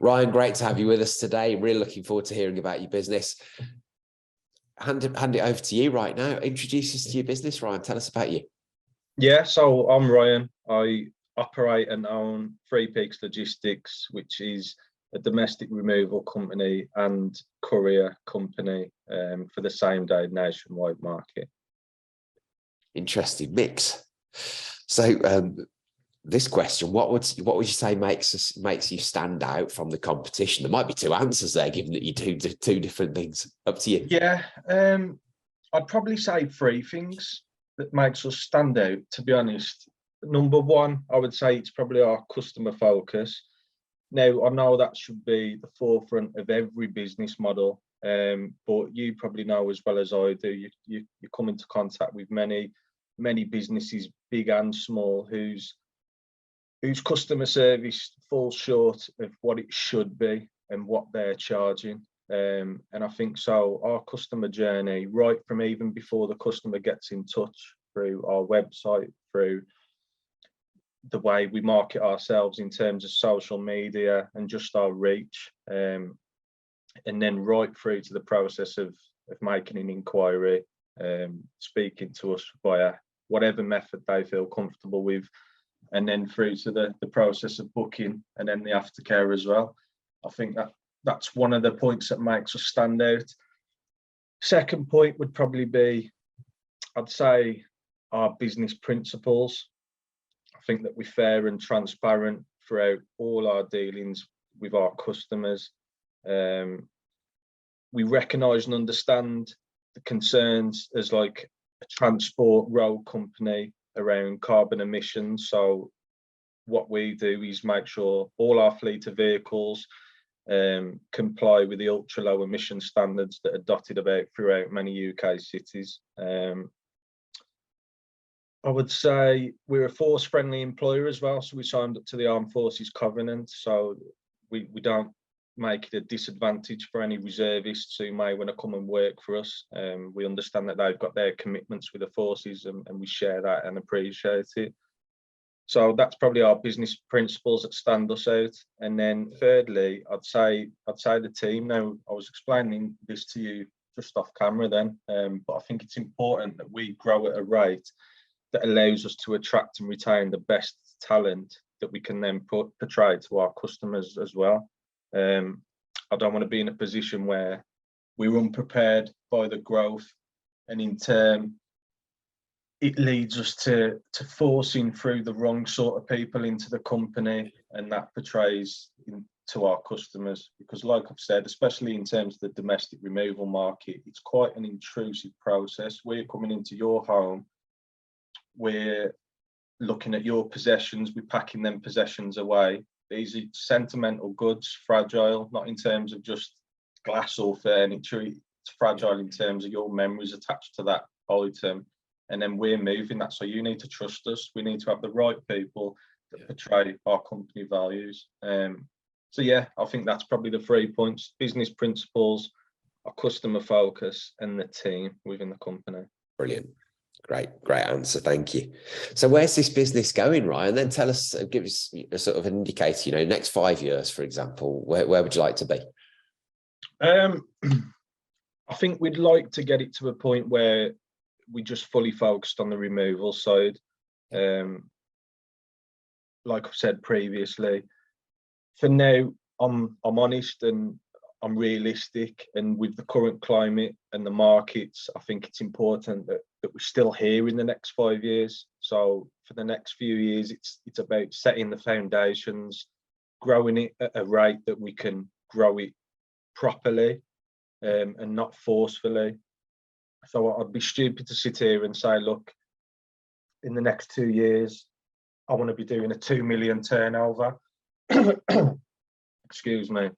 Ryan, great to have you with us today. Really looking forward to hearing about your business. Hand it over to you right now. Introduce us to your business, Ryan. Tell us about you. Yeah, so I'm Ryan. I operate and own Three Peaks Logistics, which is a domestic removal company and courier company for the same day nationwide market. Interesting mix. So this question, what would you say makes you stand out from the competition? There might be two answers there, given that you do two different things. Up to you. Yeah, I'd probably say three things that makes us stand out, to be honest. Number one, I would say it's probably our customer focus. Now, I know that should be the forefront of every business model, but you probably know as well as I do, you come into contact with many businesses, big and small, whose customer service falls short of what it should be and what they're charging. And I think so our customer journey, right from even before the customer gets in touch, through our website, through the way we market ourselves in terms of social media and just our reach, and then right through to the process of making an inquiry, speaking to us via whatever method they feel comfortable with, and then through to the process of booking and then the aftercare as well. I think that's one of the points that makes us stand out. Second point would probably be, I'd say, our business principles. I think that we're fair and transparent throughout all our dealings with our customers. We recognise and understand the concerns as like a transport road company around carbon emissions. So what we do is make sure all our fleet of vehicles comply with the ultra low emission standards that are dotted about throughout many UK cities. I would say we're a force friendly employer as well, so we signed up to the Armed Forces Covenant, so we don't make it a disadvantage for any reservists who may want to come and work for us. We understand that they've got their commitments with the forces, and we share that and appreciate it. So that's probably our business principles that stand us out. And then thirdly, I'd say the team. Now, I was explaining this to you just off camera then, but I think it's important that we grow at a rate that allows us to attract and retain the best talent that we can then portray to our customers as well. I don't want to be in a position where we're unprepared by the growth, and in turn it leads us to forcing through the wrong sort of people into the company, and that portrays to our customers. Because like I've said, especially in terms of the domestic removal market, it's quite an intrusive process. We're coming into your home, we're looking at your possessions, we're packing them possessions away. These are sentimental goods, fragile, not in terms of just glass or furniture. It's fragile in terms of your memories attached to that item. And then we're moving that. So you need to trust us. We need to have the right people that portray our company values. So yeah, I think that's probably the 3 points: business principles, our customer focus, and the team within the company. Brilliant. Great answer. Thank you. So where's this business going, Ryan? Then tell us, give us a sort of an indicator, next 5 years, for example, where would you like to be? I think we'd like to get it to a point where we just fully focused on the removal side. Like I've said previously, for now, I'm honest and I'm realistic, and with the current climate and the markets, I think it's important that we're still here in the next 5 years. So for the next few years, it's about setting the foundations, growing it at a rate that we can grow it properly, and not forcefully. So I'd be stupid to sit here and say, look, in the next 2 years, I want to be doing a 2 million turnover. Excuse me.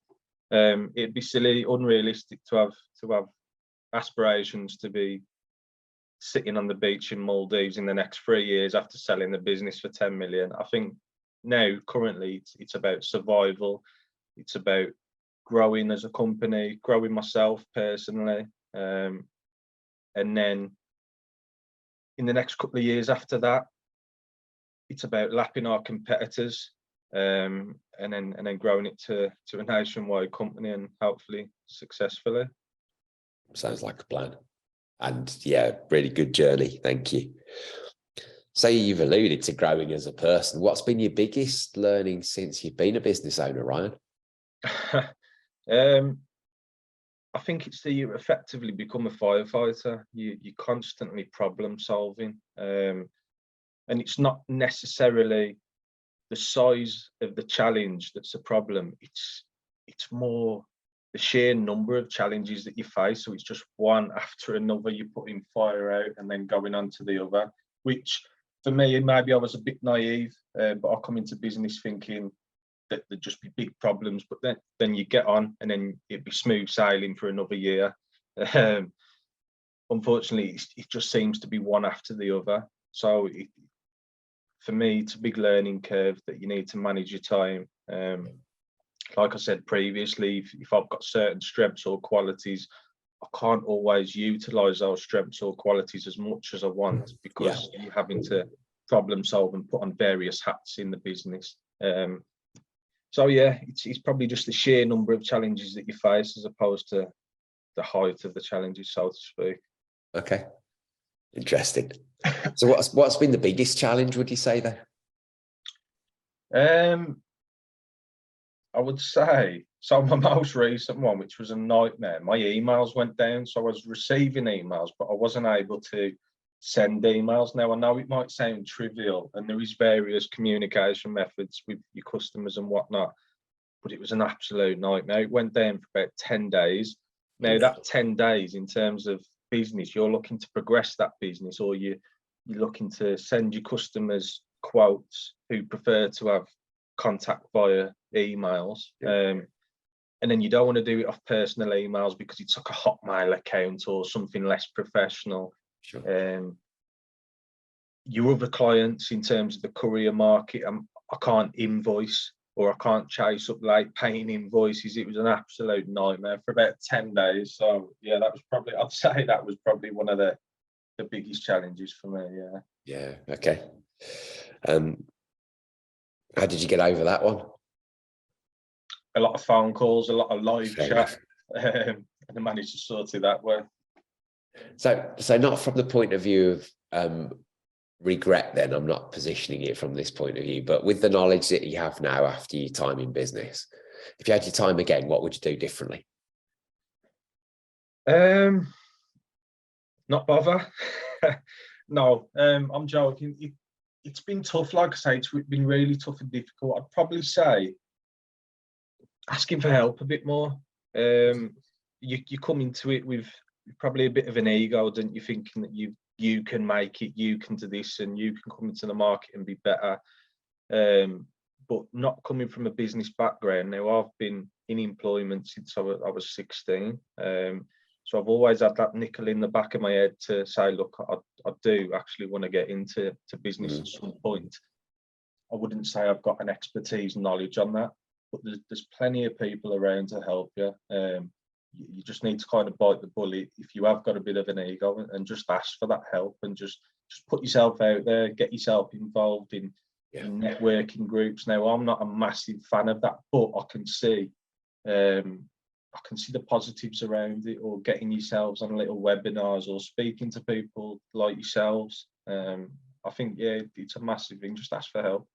It'd be silly, unrealistic to have aspirations to be sitting on the beach in Maldives in the next 3 years after selling the business for 10 million. I think now, currently, it's about survival. It's about growing as a company, growing myself personally. And then in the next couple of years after that, it's about lapping our competitors. and then growing it to a nationwide company and hopefully successfully. Sounds like a plan. And yeah, really good journey. Thank you. So you've alluded to growing as a person. What's been your biggest learning since you've been a business owner, Ryan? I think it's that you effectively become a firefighter. You're constantly problem solving, and it's not necessarily the size of the challenge that's a problem. It's more the sheer number of challenges that you face. So it's just one after another. You're putting fire out and then going on to the other. Which for me, maybe I was a bit naive, but I come into business thinking that there'd just be big problems. But then you get on, and then it'd be smooth sailing for another year. Unfortunately, it just seems to be one after the other. So for me, it's a big learning curve that you need to manage your time. Like I said previously, if I've got certain strengths or qualities, I can't always utilize those strengths or qualities as much as I want, because you're having to problem solve and put on various hats in the business. So yeah, it's probably just the sheer number of challenges that you face as opposed to the height of the challenges, so to speak. Okay, interesting. So what's been the biggest challenge, would you say, there? I would say, so my most recent one, which was a nightmare, my emails went down. So I was receiving emails, but I wasn't able to send emails. Now, I know it might sound trivial, and there is various communication methods with your customers and whatnot, but it was an absolute nightmare. It went down for about 10 days. Now, that 10 days in terms of business, you're looking to progress that business, or you're looking to send your customers quotes who prefer to have contact via emails. And then you don't want to do it off personal emails because it's like a Hotmail account or something less professional. Sure. Your other clients, in terms of the courier market, I can't invoice, or I can't chase up late paying invoices. It was an absolute nightmare for about 10 days. So yeah, that was probably, I'd say that was probably one of the biggest challenges for me. Yeah. Okay. How did you get over that one? A lot of phone calls, a lot of live Fair chat, and I managed to sort it that way. So not from the point of view of regret, then I'm not positioning it from this point of view, but with the knowledge that you have now after your time in business, if you had your time again, what would you do differently? Not bother. No, I'm joking. It's been tough. Like I say, it's been really tough and difficult. I'd probably say asking for help a bit more. You come into it with probably a bit of an ego, don't you, thinking that you can make it, you can do this, and you can come into the market and be better. But not coming from a business background. Now, I've been in employment since I was 16. So I've always had that nickel in the back of my head to say, look, I do actually want to get into business at some point. I wouldn't say I've got an expertise knowledge on that, but there's plenty of people around to help you. You just need to kind of bite the bullet if you have got a bit of an ego, and just ask for that help, and just put yourself out there, get yourself involved in networking groups. Now, I'm not a massive fan of that, but I can see the positives around it, or getting yourselves on little webinars or speaking to people like yourselves. I think, it's a massive thing. Just ask for help.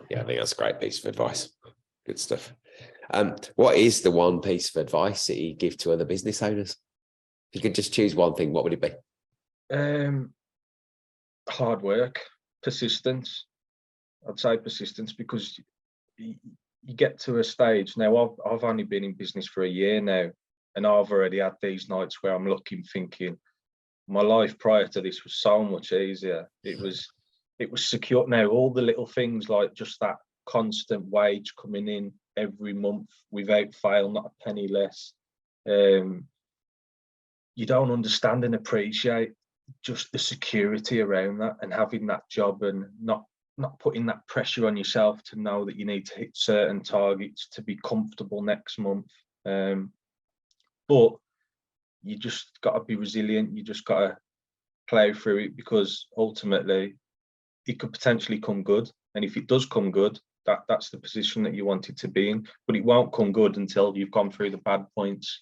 Yeah, I think that's a great piece of advice. Good stuff. What is the one piece of advice that you give to other business owners? If you could just choose one thing, what would it be? Hard work, persistence. I'd say persistence, because you get to a stage now. I've only been in business for a year now, and I've already had these nights where I'm looking, thinking, my life prior to this was so much easier. It was secure. Now, all the little things, like just that constant wage coming in every month without fail, not a penny less. You don't understand and appreciate just the security around that, and having that job, and not putting that pressure on yourself to know that you need to hit certain targets to be comfortable next month. But you just got to be resilient. You just got to plow through it, because ultimately it could potentially come good. And if it does come good, that's the position that you wanted to be in. But it won't come good until you've gone through the bad points.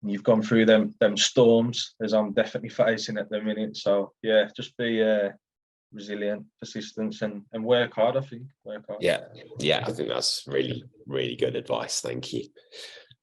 You've gone through them storms, as I'm definitely facing at the minute. So yeah, just be resilient, persistence, and work hard. I think work hard. Yeah, I think that's really, really good advice. Thank you.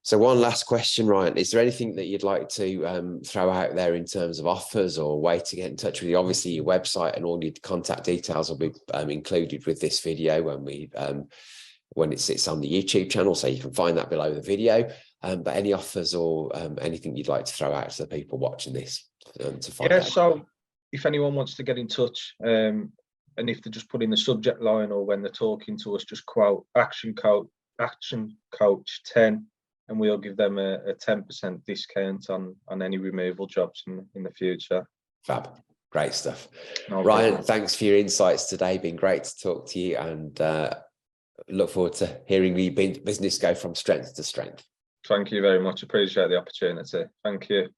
So one last question, Ryan, is there anything that you'd like to throw out there in terms of offers or way to get in touch with you? Obviously your website and all your contact details will be included with this video when it sits on the YouTube channel, so you can find that below the video. But any offers or anything you'd like to throw out to the people watching this to find out? So if anyone wants to get in touch, and if they just put in the subject line or when they're talking to us, just quote Action Coach 10, and we'll give them a 10% discount on any removal jobs in the future. Fab. Great stuff. No Ryan, problem. thanks for your insights today. Been great to talk to you, and look forward to hearing your business go from strength to strength. Thank you very much. Appreciate the opportunity. Thank you.